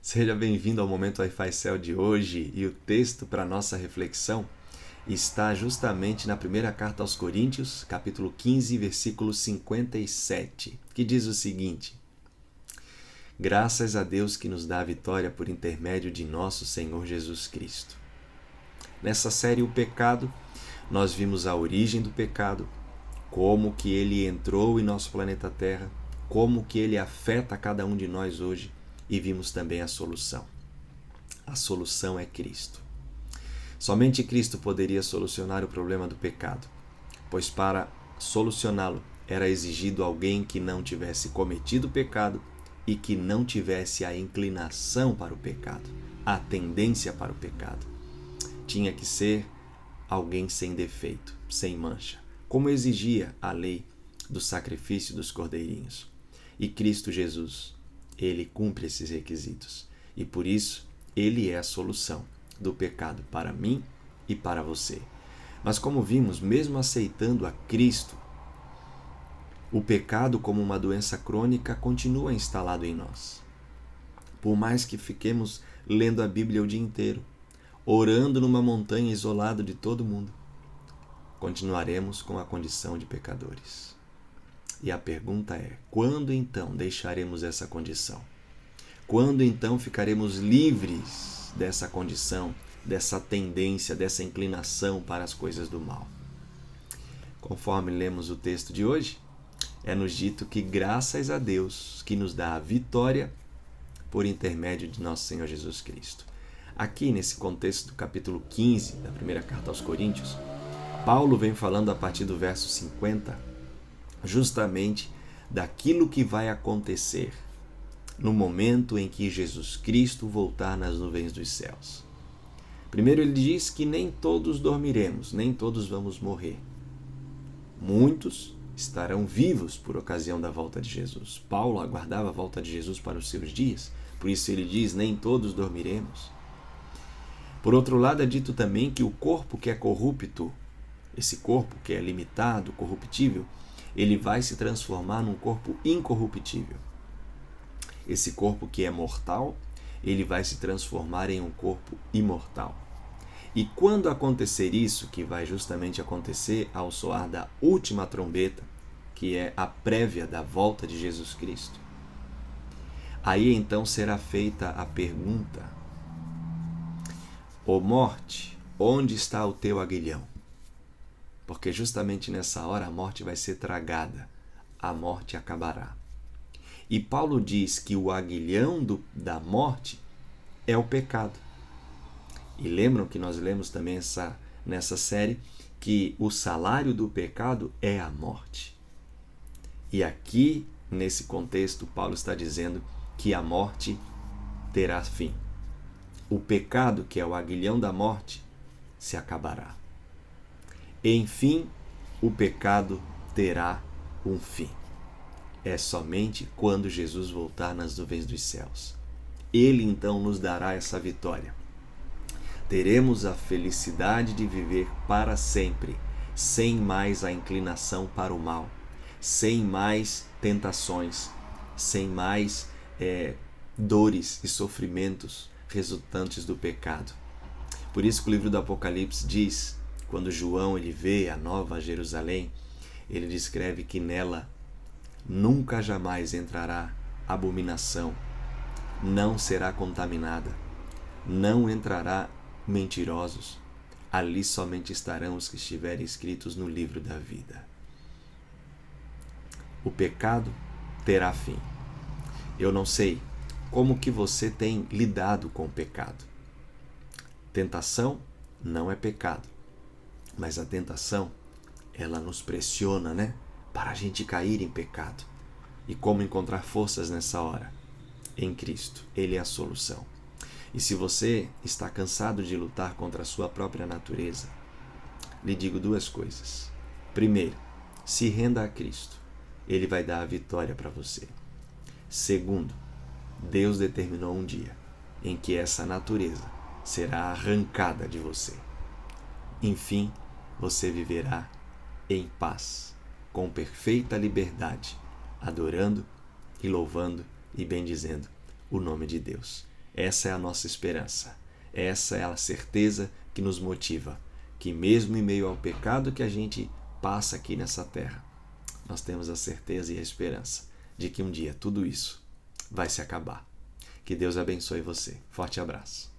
Seja bem-vindo ao Momento Wi-Fi Cell de hoje e o texto para nossa reflexão está justamente na primeira carta aos Coríntios, capítulo 15, versículo 57, que diz o seguinte: Graças a Deus que nos dá a vitória por intermédio de nosso Senhor Jesus Cristo. Nessa série O Pecado, nós vimos a origem do pecado, como que ele entrou em nosso planeta Terra, como que ele afeta cada um de nós hoje, e vimos também a solução. A solução é Cristo. Somente Cristo poderia solucionar o problema do pecado, pois para solucioná-lo era exigido alguém que não tivesse cometido o pecado e que não tivesse a inclinação para o pecado, a tendência para o pecado. Tinha que ser alguém sem defeito, sem mancha, como exigia a lei do sacrifício dos cordeirinhos. E Cristo Jesus, ele cumpre esses requisitos. E por isso, ele é a solução do pecado para mim e para você. Mas como vimos, mesmo aceitando a Cristo, o pecado como uma doença crônica continua instalado em nós. Por mais que fiquemos lendo a Bíblia o dia inteiro, orando numa montanha isolado de todo mundo, continuaremos com a condição de pecadores. E a pergunta é: quando então deixaremos essa condição? Quando então ficaremos livres dessa condição, dessa tendência, dessa inclinação para as coisas do mal? Conforme lemos o texto de hoje, é-nos dito que graças a Deus que nos dá a vitória por intermédio de nosso Senhor Jesus Cristo. Aqui nesse contexto do capítulo 15 da primeira carta aos Coríntios, Paulo vem falando a partir do verso 50 justamente daquilo que vai acontecer no momento em que Jesus Cristo voltar nas nuvens dos céus. Primeiro ele diz que nem todos dormiremos, nem todos vamos morrer. Muitos estarão vivos por ocasião da volta de Jesus. Paulo aguardava a volta de Jesus para os seus dias, por isso ele diz: nem todos dormiremos. Por outro lado, é dito também que o corpo que é corrupto, esse corpo que é limitado, corruptível, ele vai se transformar num corpo incorruptível. Esse corpo que é mortal, ele vai se transformar em um corpo imortal. E quando acontecer isso, que vai justamente acontecer ao soar da última trombeta, que é a prévia da volta de Jesus Cristo, aí então será feita a pergunta: ó morte, onde está o teu aguilhão? Porque justamente nessa hora a morte vai ser tragada, a morte acabará. E Paulo diz que o aguilhão da morte é o pecado. E lembram que nós lemos também nessa série que o salário do pecado é a morte. E aqui, nesse contexto, Paulo está dizendo que a morte terá fim. O pecado, que é o aguilhão da morte, se acabará. Enfim, o pecado terá um fim. É somente quando Jesus voltar nas nuvens dos céus. Ele então nos dará essa vitória. Teremos a felicidade de viver para sempre, sem mais a inclinação para o mal, sem mais tentações, sem mais dores e sofrimentos resultantes do pecado. Por isso que o livro do Apocalipse diz, quando João ele vê a nova Jerusalém, ele descreve que nela nunca jamais entrará abominação, não será contaminada, não entrará mentirosos, ali somente estarão os que estiverem escritos no livro da vida. O pecado terá fim. Eu não sei como que você tem lidado com o pecado. Tentação não é pecado. Mas a tentação, ela nos pressiona, né? Para a gente cair em pecado. E como encontrar forças nessa hora? Em Cristo. Ele é a solução. E se você está cansado de lutar contra a sua própria natureza, lhe digo duas coisas. Primeiro, se renda a Cristo. Ele vai dar a vitória para você. Segundo, Deus determinou um dia em que essa natureza será arrancada de você. Enfim, você viverá em paz, com perfeita liberdade, adorando e louvando e bendizendo o nome de Deus. Essa é a nossa esperança. Essa é a certeza que nos motiva, que mesmo em meio ao pecado que a gente passa aqui nessa terra, nós temos a certeza e a esperança de que um dia tudo isso vai se acabar. Que Deus abençoe você. Forte abraço.